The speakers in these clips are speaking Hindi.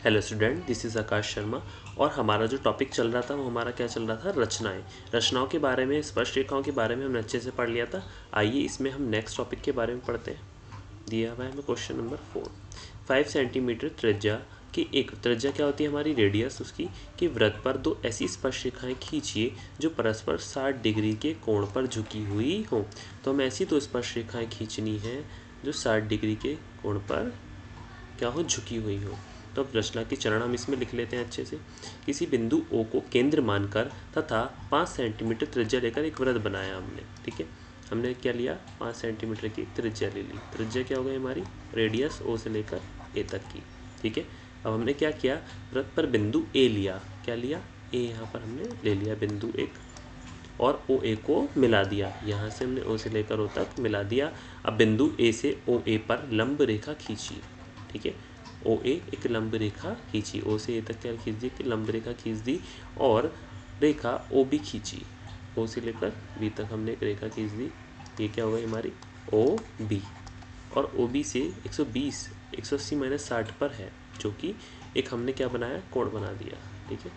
हेलो स्टूडेंट, दिस इज़ आकाश शर्मा। और हमारा जो टॉपिक चल रहा था वो हमारा क्या चल रहा था, रचनाएं। रचनाओं के बारे में, स्पष्ट रेखाओं के बारे में हमने अच्छे से पढ़ लिया था। आइए इसमें हम नेक्स्ट टॉपिक के बारे में पढ़ते हैं। दिया हुआ है हमें क्वेश्चन नंबर 4। 5 सेंटीमीटर त्रिज्या की एक त्रिज्या क्या होती है हमारी, रेडियस उसकी, कि वृत्त पर दो ऐसी स्पष्ट रेखाएं खींचिए जो परस्पर 60 डिग्री के कोण पर झुकी हुई हों। तो हमें ऐसी दो स्पष्ट रेखाएं खींचनी है जो 60 डिग्री के कोण पर क्या हो, झुकी हुई हो। तो अब रचना के चरण हम इसमें लिख लेते हैं अच्छे से। किसी बिंदु O को केंद्र मानकर तथा 5 सेंटीमीटर त्रिज्या लेकर एक वृत्त बनाया हमने। ठीक है, हमने क्या लिया, 5 सेंटीमीटर की त्रिज्या ले ली। त्रिज्या क्या हो गई हमारी, रेडियस O से लेकर A तक की। ठीक है, अब हमने क्या किया, वृत्त पर बिंदु A लिया। क्या लिया, A यहाँ पर हमने ले लिया बिंदु एक, और OA को मिला दिया। यहाँ से हमने O से लेकर O तक मिला दिया। अब बिंदु A से OA पर लंब रेखा खींची। ठीक है, OA एक लंब रेखा खींची, O से A तक क्या खींच दी, कि लंब रेखा खींच दी, और रेखा OB खींची। O से लेकर B तक हमने एक रेखा खींच दी। ये क्या हो गई हमारी OB, और OB से 120 180 माइनस 60 पर है, जो कि एक हमने क्या बनाया, कोण बना दिया। ठीक है,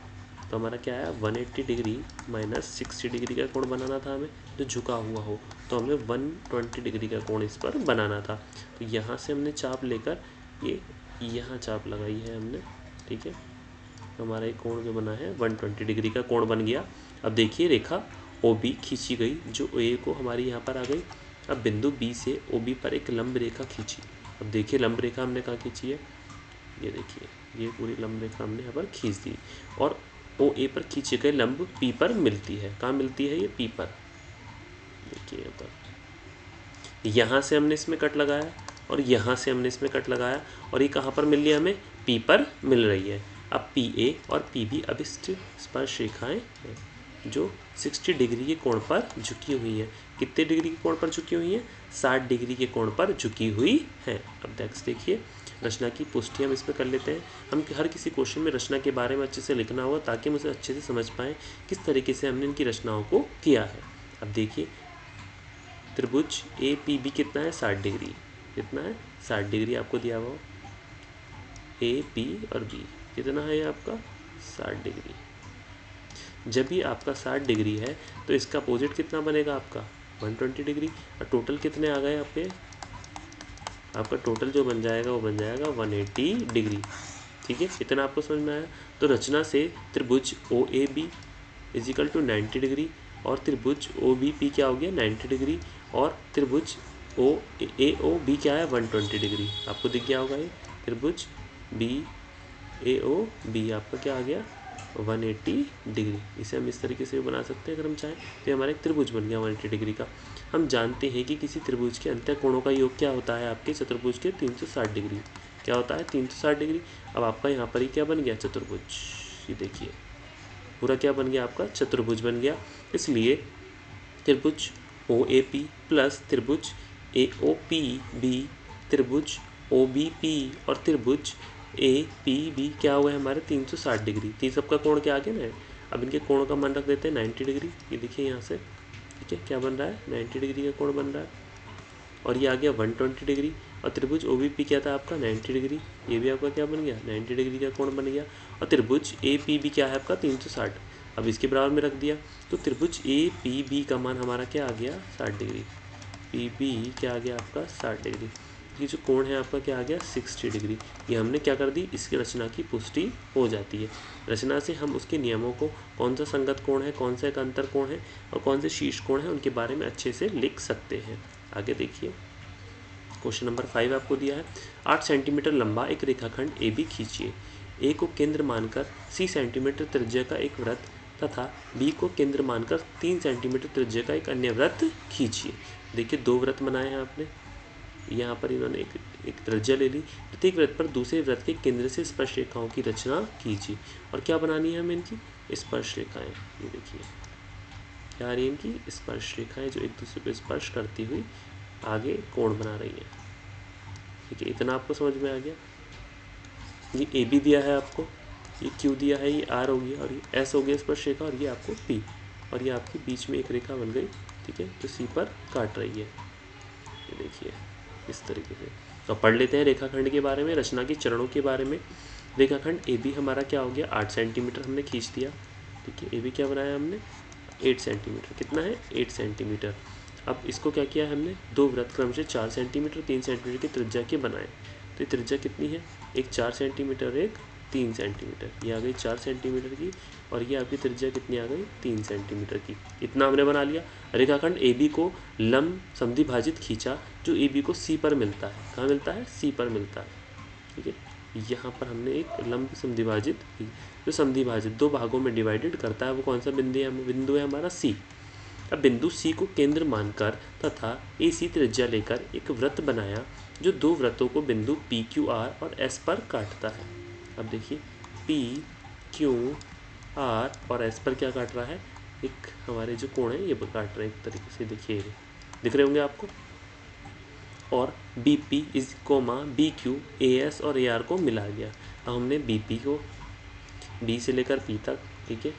तो हमारा क्या आया, 180 डिग्री माइनस 60 डिग्री का कोण बनाना था हमें, जो झुका हुआ हो। तो हमें 120 डिग्री का कोण इस पर बनाना था। तो यहाँ से हमने चाप लेकर ये यहाँ चाप लगाई है हमने। ठीक है, तो हमारा एक कोण जो बना है 120 डिग्री का कोण बन गया। अब देखिए रेखा OB खींची गई, जो A को हमारी यहाँ पर आ गई। अब बिंदु B से OB पर एक लंब रेखा खींची। अब देखिए लंब रेखा हमने कहाँ खींची है, ये देखिए, ये पूरी लंब रेखा हमने यहाँ पर खींच दी, और OA पर खींचे गए लंब P पर मिलती है। कहाँ मिलती है, ये P पर। देखिए यहाँ पर, यहाँ से हमने इसमें कट लगाया, और यहाँ से हमने इसमें कट लगाया, और ये कहाँ पर मिल रही है हमें, P पर मिल रही है। अब PA और PB अभिष्ट स्पर्श रेखाएं हैं, जो 60 डिग्री के कोण पर झुकी हुई हैं। कितने डिग्री के कोण पर झुकी हुई हैं, 60 डिग्री के कोण पर झुकी हुई हैं। अब नेक्स्ट देखिए, रचना की पुष्टि हम इसमें कर लेते हैं। हम हर किसी क्वेश्चन में रचना के बारे में अच्छे से लिखना होगा, ताकि हम उसे अच्छे से समझ पाएँ किस तरीके से हमने इनकी रचनाओं को किया है। अब देखिए, त्रिभुज APB कितना है, 60 डिग्री। कितना है, 60 डिग्री आपको दिया हुआ। AP और B कितना है आपका, 60 डिग्री। जब भी आपका 60 डिग्री है तो इसका अपोजिट कितना बनेगा आपका, 120 डिग्री। और टोटल कितने आ गए आपके, आपका टोटल जो बन जाएगा वो बन जाएगा 180 डिग्री। ठीक है, इतना आपको समझ में आया। तो रचना से त्रिभुज OAB इजिकल टू 90 डिग्री, और त्रिभुज OBP क्या हो गया, 90 डिग्री, और त्रिभुज AOB क्या है, 120 डिग्री। आपको दिख गया होगा ये त्रिभुज BAOB आपका क्या आ गया, 180 डिग्री। इसे हम इस तरीके से बना सकते हैं अगर हम चाहें। तो हमारा एक त्रिभुज बन गया 180 डिग्री का। हम जानते हैं कि किसी त्रिभुज के अंत्य कोणों का योग क्या होता है, आपके चतुर्भुज के 360 डिग्री। क्या होता है, 360 डिग्री। अब आपका यहाँ पर ही क्या बन गया, चतुर्भुज। ये देखिए पूरा क्या बन गया, आपका चतुर्भुज बन गया। इसलिए त्रिभुज OAP प्लस त्रिभुज AOPB, त्रिभुज OBP और त्रिभुज APB क्या हुआ है हमारे, 360 डिग्री। तीन सबका कोण क्या आ गया ना। अब इनके कोण का मान रख देते हैं 90 डिग्री। ये देखिए यहाँ से, ठीक है, क्या बन रहा है, 90 डिग्री का कोण बन रहा है। और ये आ गया 120 डिग्री। और त्रिभुज OBP क्या था आपका, 90 डिग्री। ये भी आपका क्या बन गया, 90 डिग्री का कोण बन गया। और त्रिभुज APB क्या है आपका, 360। अब इसके बराबर में रख दिया, तो त्रिभुज APB का मान हमारा क्या आ गया, 60 डिग्री। PB क्या आ गया आपका, 60 डिग्री। ये जो कोण है आपका क्या आ गया, 60 डिग्री। ये हमने क्या कर दी, इसकी रचना की पुष्टि हो जाती है। रचना से हम उसके नियमों को, कौन सा संगत कोण है, कौन सा एक अंतर कोण है, और कौन से शीर्ष कोण है, उनके बारे में अच्छे से लिख सकते हैं। आगे देखिए, क्वेश्चन नंबर 5 आपको दिया है। 8 सेंटीमीटर लंबा एक रेखाखंड AB खींचिए। A को केंद्र मानकर C सेंटीमीटर त्रिज्या का एक वृत्त तथा B को केंद्र मानकर 3 सेंटीमीटर त्रिज्या का एक अन्य वृत्त खींचिए। देखिए दो वृत्त बनाए हैं आपने, यहाँ पर इन्होंने एक त्रिज्या ले ली। प्रत्येक वृत्त पर दूसरे वृत्त के केंद्र से स्पर्श रेखाओं की रचना कीजिए। और क्या बनानी है हमें, इनकी स्पर्श रेखाएं। ये देखिए क्या आ रही है, इनकी स्पर्श रेखाएं, जो एक दूसरे को स्पर्श करती हुई आगे कोण बना रही है। ठीक है, इतना आपको समझ में आ गया। ये AB दिया है आपको, ये Q दिया है, ये R हो गया, और ये S हो गया स्पर्श रेखा, और ये आपको P, और ये आपके बीच में एक रेखा बन गई। ठीक है, जो C पर काट रही है। ये देखिए इस तरीके से। तो पढ़ लेते हैं रेखाखंड के बारे में, रचना के चरणों के बारे में। रेखाखंड ए बी हमारा क्या हो गया, 8 सेंटीमीटर हमने खींच दिया। ठीक है, ए बी क्या बनाया हमने, 8 सेंटीमीटर। कितना है, 8 सेंटीमीटर। अब इसको क्या किया हमने, दो वृत्त क्रम से 4 सेंटीमीटर 3 सेंटीमीटर की त्रिज्या के बनाए। तो ये त्रिज्या कितनी है, एक 4 सेंटीमीटर, एक 3 सेंटीमीटर। ये आ गई 4 सेंटीमीटर की, और ये आपकी त्रिज्या कितनी आ गई, 3 सेंटीमीटर की। इतना हमने बना लिया। रेखाखंड ए बी को लंब समद्विभाजित खींचा, जो ए बी को सी पर मिलता है। कहाँ मिलता है, सी पर मिलता है। ठीक है, यहाँ पर हमने एक लंब समद्विभाजित, जो समद्विभाजित दो भागों में डिवाइडेड करता है, वो कौन सा बिंदु है हमारा, सी। अब बिंदु सी को केंद्र मानकर तथा ए सी त्रिज्या लेकर एक वृत्त बनाया, जो दो वृत्तों को बिंदु पी क्यू आर और एस पर काटता है। अब देखिए, पी क्यू आर और एस पर क्या काट रहा है, एक हमारे जो कोण है ये काट रहे हैं एक तरीके से। देखिए दिख रहे होंगे आपको। और B P is comma B Q A S और ए आर को मिला दिया। अब हमने बी पी को बी से लेकर पी तक, ठीक है,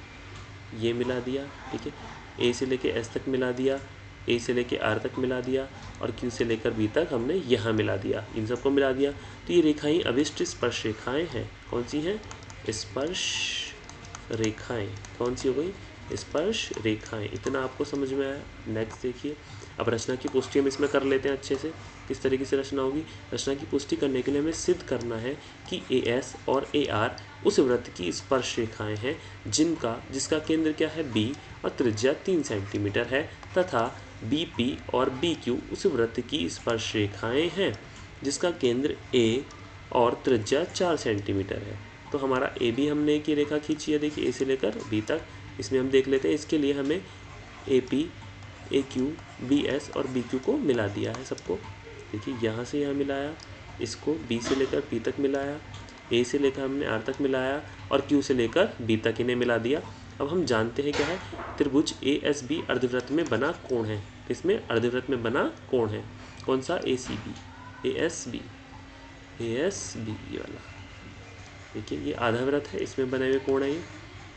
ये मिला दिया। ठीक है, ए से लेकर एस तक मिला दिया, ए से लेकर आर तक मिला दिया, और क्यू से लेकर बी तक हमने यहाँ मिला दिया। इन सबको मिला दिया। तो ये रेखाएं अविष्ट स्पर्श रेखाएं हैं। कौन सी हैं, स्पर्श रेखाएं। कौन सी हो गई, स्पर्श रेखाएं। इतना आपको समझ में आया। नेक्स्ट देखिए, अब रचना की पुष्टि हम इसमें कर लेते हैं अच्छे से। किस तरीके से रचना होगी, रचना की पुष्टि करने के लिए हमें सिद्ध करना है कि ए एस और ए आर उस वृत्त की स्पर्श रेखाएं हैं जिसका केंद्र क्या है, बी, और त्रिज्या 3 सेंटीमीटर है, तथा बी पी और बी क्यू उस वृत्त की स्पर्श रेखाएं हैं जिसका केंद्र ए और त्रिज्या 4 सेंटीमीटर है। तो हमारा ए बी हमने एक ही रेखा खींची है, देखिए, ए से लेकर बी तक। इसमें हम देख लेते हैं, इसके लिए हमें A P, A Q, B S और बी क्यू को मिला दिया है सबको। देखिए, यहाँ से यहाँ मिलाया, इसको बी से लेकर पी तक मिलाया, ए से लेकर हमने आर तक मिलाया, और क्यू से लेकर बी तक इन्हें मिला दिया। अब हम जानते हैं क्या है, त्रिभुज ए एस बी अर्धवृत्त में बना कोण है। इसमें अर्धवृत्त में बना कोण है कौन सा, A C B, A S B, A S B, ये वाला। देखिए, ये आधा वृत्त है, इसमें बने हुए कोण है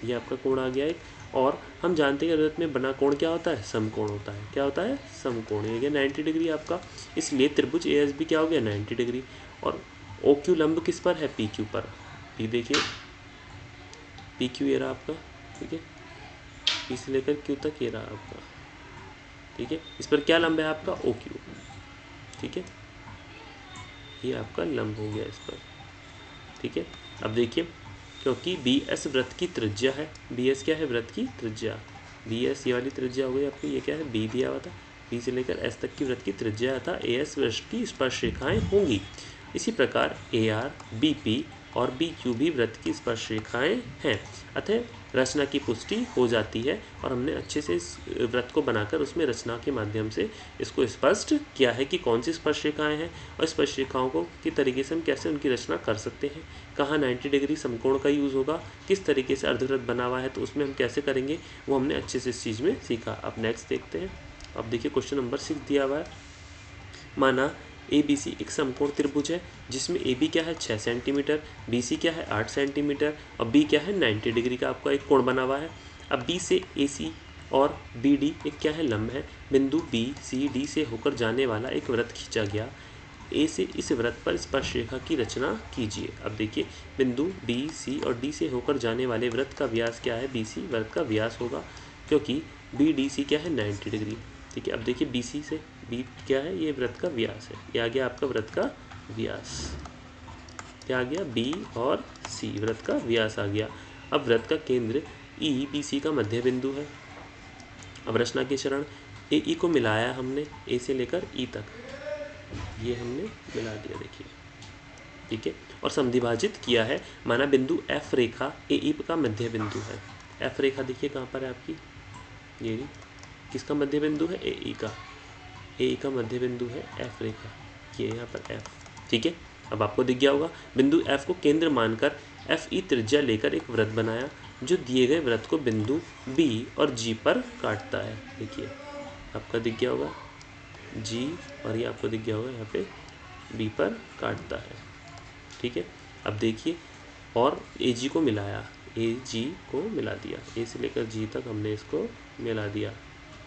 ये आपका कोण आ गया एक। और हम जानते हैं कि वृत्त में बना कोण क्या होता है, समकोण होता है। क्या होता है, समकोण। ये गया 90 डिग्री आपका। इसलिए त्रिभुज ए एस बी क्या हो गया, 90 डिग्री। और ओ क्यू लंब किस पर है, पी क्यू पर। पी देखिए, पी क्यू ये रहा आपका। ठीक है, पी से लेकर क्यू तक ये रहा आपका। ठीक है, इस पर क्या लंब है आपका, ओ क्यू। ठीक है, ये आपका लंब हो गया इस पर। ठीक है, अब देखिए, क्योंकि बी एस वृत्त की त्रिज्या है, बी एस क्या है, वृत्त की त्रिज्या। बी एस ये वाली त्रिज्या हो गई आपकी। ये क्या है, बी दिया हुआ था, बी से लेकर एस तक की वृत्त की त्रिज्या था, ए एस वृत्त की स्पर्श रेखाएं होंगी। इसी प्रकार ए आर, बी पी और बी क्यू भी वृत्त की स्पर्श रेखाएं हैं। अतः रचना की पुष्टि हो जाती है, और हमने अच्छे से इस वृत्त को बनाकर उसमें रचना के माध्यम से इसको स्पष्ट किया है कि कौन सी स्पर्श रेखाएं हैं, और स्पर्श रेखाओं को किस तरीके से हम कैसे उनकी रचना कर सकते हैं। कहाँ 90 डिग्री समकोण का यूज़ होगा, किस तरीके से अर्धवृत्त बना हुआ है तो उसमें हम कैसे करेंगे, वो हमने अच्छे से इस चीज़ में सीखा। अब नेक्स्ट देखते हैं। अब देखिए, क्वेश्चन नंबर 6 दिया हुआ है। माना ए बी सी एक समकोण त्रिभुज है, जिसमें ए बी क्या है, 6 सेंटीमीटर, बी सी क्या है, 8 सेंटीमीटर, और बी क्या है, 90 डिग्री का आपका एक कोण बना हुआ है। अब बी से ए सी और बी डी एक क्या है, लंब है। बिंदु बी सी डी से होकर जाने वाला एक वृत्त खींचा गया। ए से इस वृत्त पर स्पर्श रेखा की रचना कीजिए। अब देखिए, बिंदु बी सी और डी से होकर जाने वाले वृत्त का व्यास क्या है, बी सी वृत्त का व्यास होगा, क्योंकि बी डी सी क्या है, 90 डिग्री। ठीक है, अब देखिए, बी सी से बी क्या है, ये वृत्त का व्यास है। ये आ गया आपका वृत्त का व्यास। क्या आ गया, बी और सी वृत्त का व्यास आ गया। अब वृत्त का केंद्र ई बी सी का मध्य बिंदु है। अब रचना के चरण, ए ई को मिलाया हमने, ए से लेकर ई तक, ये हमने मिला दिया। देखिए, ठीक है, और समद्विभाजित किया है। माना बिंदु एफ रेखा ए ई का मध्य बिंदु है। एफ रेखा देखिए कहाँ पर है आपकी, ये किसका मध्य बिंदु है, ए ई का। ए ई का मध्य बिंदु है एफ रेखा, ये यहाँ पर एफ। ठीक है, अब आपको दिख गया होगा। बिंदु एफ को केंद्र मानकर एफ ई त्रिज्या लेकर एक वृत्त बनाया, जो दिए गए वृत्त को बिंदु बी और जी पर काटता है। देखिए, आपका दिख गया होगा जी, और ये आपको दिख गया होगा यहाँ पे बी पर काटता है। ठीक है, अब देखिए, और ए जी को मिलाया, ए जी को मिला दिया, ए से लेकर जी तक हमने इसको मिला दिया।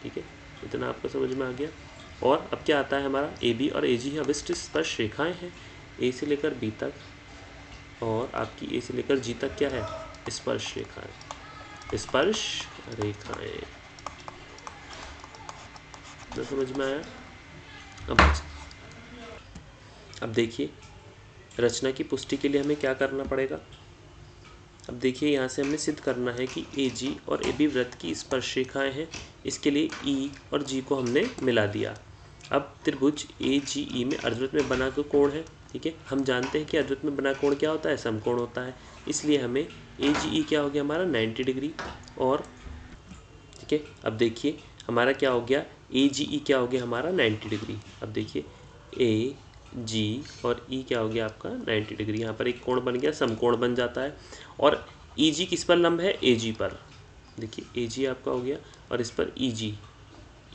ठीक है, इतना आपको समझ में आ गया। और अब क्या आता है हमारा, ए बी और ए जी अविष्ट स्पर्श रेखाएं हैं। ए से लेकर बी तक और आपकी ए से लेकर जी तक क्या है, स्पर्श रेखाएं, स्पर्श रेखाएं। तो समझ में आया। अब देखिए रचना की पुष्टि के लिए हमें क्या करना पड़ेगा। अब देखिए यहाँ से हमने सिद्ध करना है कि ए जी और ए बी वृत्त की स्पर्श रेखाएं हैं। इसके लिए ई और जी को हमने मिला दिया। अब त्रिभुज ए जी ई में अर्धवृत्त में बना कोण है, ठीक है। हम जानते हैं कि अर्धवृत्त में बना कोण क्या होता है, समकोण होता है। इसलिए हमें ए जी ई क्या हो गया हमारा 90 डिग्री। और ठीक है, अब देखिए हमारा क्या हो गया, ए जी ई क्या हो गया हमारा 90 डिग्री। अब देखिए ए जी और ई क्या हो गया आपका 90 डिग्री। यहाँ पर एक कोण बन गया, समकोण बन जाता है। और ई जी किस पर लंब है, ए जी पर। देखिए ए जी आपका हो गया और इस पर ई जी,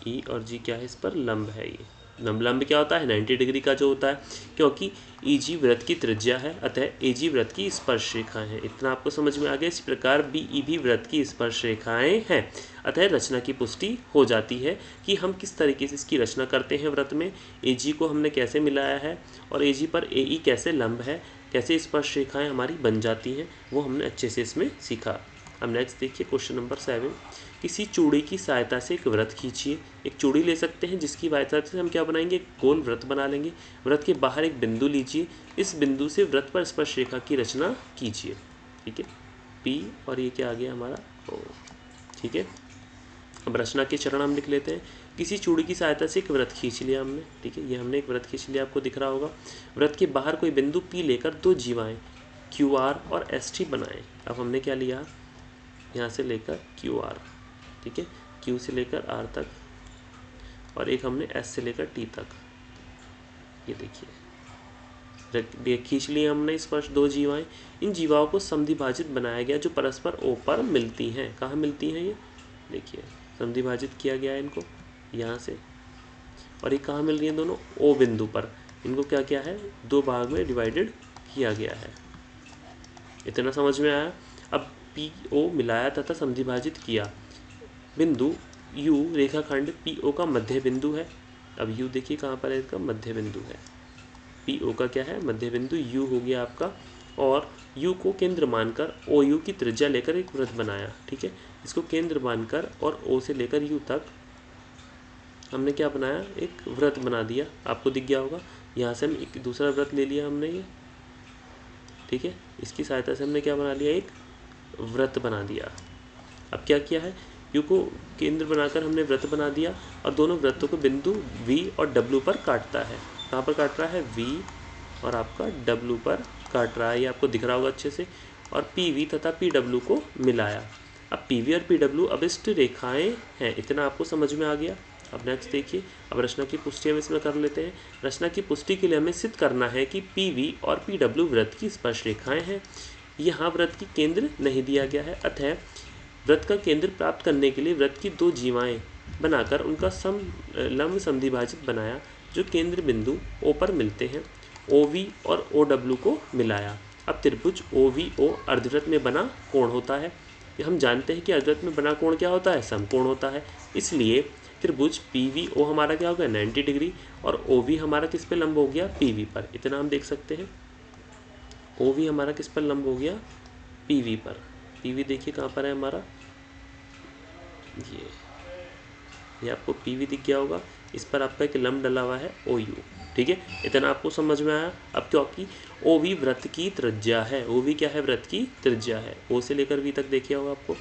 ई और जी क्या है, इस पर लंब है। ये लंब क्या होता है 90 डिग्री का जो होता है, क्योंकि ई जी वृत्त की त्रिज्या है, अतः ए जी वृत्त की स्पर्श रेखाएं हैं। इतना आपको समझ में आ गया। इस प्रकार बी ई भी वृत्त की स्पर्श रेखाएं हैं, अतः रचना की पुष्टि हो जाती है कि हम किस तरीके से इसकी रचना करते हैं। वृत्त में ए जी को हमने कैसे मिलाया है और ए जी पर ए ई कैसे लंब है, कैसे स्पर्श रेखाएं हमारी बन जाती हैं, वो हमने अच्छे से इसमें सीखा। अब नेक्स्ट देखिए क्वेश्चन नंबर 7। किसी चूड़ी की सहायता से एक वृत्त खींचिए। एक चूड़ी ले सकते हैं जिसकी सहायता से हम क्या बनाएंगे, एक गोल वृत्त बना लेंगे। वृत्त के बाहर एक बिंदु लीजिए, इस बिंदु से वृत्त पर स्पर्श रेखा की रचना कीजिए। ठीक है, पी और ये क्या आ गया हमारा ओ। ठीक है, अब रचना के चरण हम लिख लेते हैं। किसी चूड़ी की सहायता से एक वृत्त खींच लिया हमने। ठीक है, ये हमने एक वृत्त खींच लिया, आपको दिख रहा होगा। वृत्त के बाहर कोई बिंदु पी लेकर दो जीवाएं क्यू आर और एस टी बनाएं। अब हमने क्या लिया, यहाँ से लेकर क्यू आर, ठीक है, क्यू से लेकर आर तक, और एक हमने एस से लेकर टी तक। ये देखिए खींच लिए हमने स्पर्श दो जीवाएं। इन जीवाओं को समद्विभाजित बनाया गया जो परस्पर ओ पर मिलती हैं। कहाँ मिलती हैं ये, देखिए समद्विभाजित किया गया है इनको यहाँ से, और ये कहाँ मिल रही हैं दोनों, ओ बिंदु पर। इनको क्या किया है, दो भाग में डिवाइडेड किया गया है। इतना समझ में आया। अब पी ओ मिलाया तथा समद्विभाजित किया। बिंदु यू रेखाखंड पी ओ का मध्य बिंदु है। अब यू देखिए कहाँ पर है, इसका मध्य बिंदु है। पी ओ का क्या है, मध्य बिंदु यू हो गया आपका। और यू को केंद्र मानकर ओ यू की त्रिज्या लेकर एक वृत्त बनाया। ठीक है, इसको केंद्र मानकर और ओ से लेकर यू तक हमने क्या बनाया, एक वृत्त बना दिया। आपको दिख गया होगा। यहाँ से हम एक दूसरा वृत्त ले लिया हमने ये। ठीक है, इसकी सहायता से हमने क्या बना लिया, एक वृत्त बना दिया। अब क्या किया है, यू को केंद्र बनाकर हमने वृत्त बना दिया और दोनों वृत्तों को बिंदु V और W पर काटता है। कहाँ पर काट रहा है, V और आपका W पर काट रहा है। ये आपको दिख रहा होगा अच्छे से। और PV तथा PW को मिलाया। अब PV और PW अभिष्ट रेखाएं हैं। इतना आपको समझ में आ गया। अब नेक्स्ट देखिए, अब रचना की पुष्टि हम इसमें कर लेते हैं। रचना की पुष्टि के लिए हमें सिद्ध करना है कि PV और PW वृत्त की स्पर्श रेखाएं हैं। यहाँ वृत्त की केंद्र नहीं दिया गया है, अतः वृत्त का केंद्र प्राप्त करने के लिए वृत्त की दो जीवाएं बनाकर उनका लंब समद्विभाजित बनाया जो केंद्र बिंदु O पर मिलते हैं। OV और OW को मिलाया। अब त्रिभुज OVO अर्धवृत्त में बना कोण होता है। हम जानते हैं कि अर्धवृत्त में बना कोण क्या होता है, समकोण होता है। इसलिए त्रिभुज PVO हमारा क्या हो गया 90 डिग्री और OV हमारा किस पे लंब हो गया, PV पर। इतना हम देख सकते हैं। OV हमारा किस पर लंब हो गया, PV पर। PV देखिए कहाँ पर है हमारा, ये आपको PV दिख गया होगा। इस पर आपका एक लंब डला हुआ है OU। ठीक है, इतना आपको समझ में आया। अब क्योंकि OV वृत्त की त्रिज्या है, OV क्या है, वृत्त की त्रिज्या है। O से लेकर V तक देखिए होगा आपको।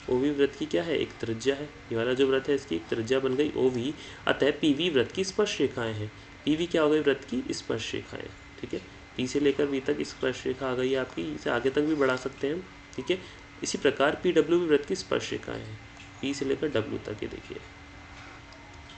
OV वृत्त की क्या है, एक त्रिज्या है। ये वाला जो वृत्त है इसकी एक त्रिज्या बन गई OV, अतः PV वृत्त की स्पर्श रेखाएं हैं। PV क्या हो गई, वृत्त की स्पर्श रेखाएं। ठीक है, P से लेकर V तक स्पर्श रेखा आ गई आपकी। इसे आगे तक भी बढ़ा सकते हैं हम। ठीक है, इसी प्रकार PW भी वृत्त की स्पर्श रेखाएं हैं, P से लेकर W तक। ये देखिए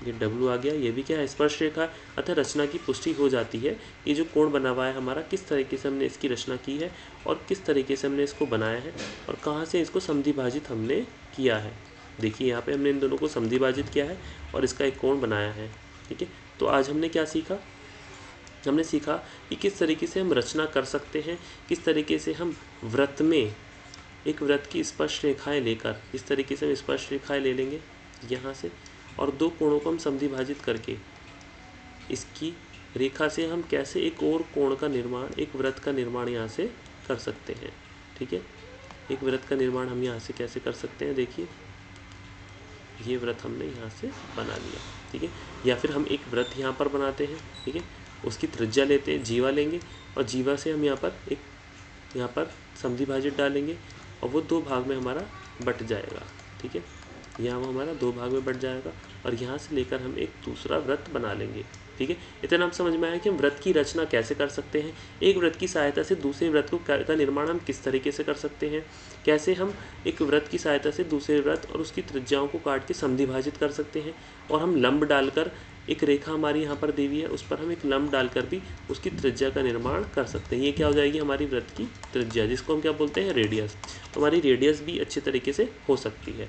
ये W आ गया, ये भी क्या है, स्पर्श रेखा। अतः रचना की पुष्टि हो जाती है। ये जो कोण बना हुआ है हमारा, किस तरीके से हमने इसकी रचना की है और किस तरीके से हमने इसको बनाया है और कहाँ से इसको समद्विभाजित हमने किया है। देखिए यहाँ पे हमने इन दोनों को समद्विभाजित किया है और इसका एक कोण बनाया है। ठीक है, तो आज हमने क्या सीखा, हमने सीखा कि किस तरीके से हम रचना कर सकते हैं, किस तरीके से हम वृत्त में एक वृत्त की स्पर्श रेखाएं लेकर, इस तरीके से हम स्पर्श रेखाएं ले लेंगे यहाँ से, और दो कोणों को हम समद्विभाजित करके इसकी रेखा से हम कैसे एक और कोण का निर्माण, एक वृत्त का निर्माण यहाँ से कर सकते हैं। ठीक है, एक वृत्त का निर्माण हम यहाँ से कैसे कर सकते हैं, देखिए ये वृत्त हमने यहाँ से बना लिया। ठीक है, या फिर हम एक वृत्त यहाँ पर बनाते हैं। ठीक है, उसकी त्रिज्या लेते हैं, जीवा लेंगे और जीवा से हम यहाँ पर समद्विभाजित डालेंगे और वो दो भाग में हमारा बट जाएगा। ठीक है, यहाँ वो हमारा दो भाग में बट जाएगा और यहाँ से लेकर हम एक दूसरा वृत्त बना लेंगे। ठीक है, इतना हम समझ में आया कि हम वृत्त की रचना कैसे कर सकते हैं, एक वृत्त की सहायता से दूसरे वृत्त का निर्माण हम किस तरीके से कर सकते हैं, कैसे हम एक वृत्त की सहायता से दूसरे वृत्त और उसकी त्रिज्याओं को काट के समद्विभाजित कर सकते हैं, और हम लंब डालकर एक रेखा हमारी यहाँ पर दी हुई है, उस पर हम एक लंब डालकर भी उसकी त्रिज्या का निर्माण कर सकते हैं। ये क्या हो जाएगी, हमारी वृत्त की त्रिज्या, जिसको हम क्या बोलते हैं, रेडियस। तो हमारी रेडियस भी अच्छे तरीके से हो सकती है।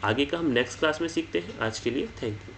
आगे का हम नेक्स्ट क्लास में सीखते हैं। आज के लिए थैंक यू।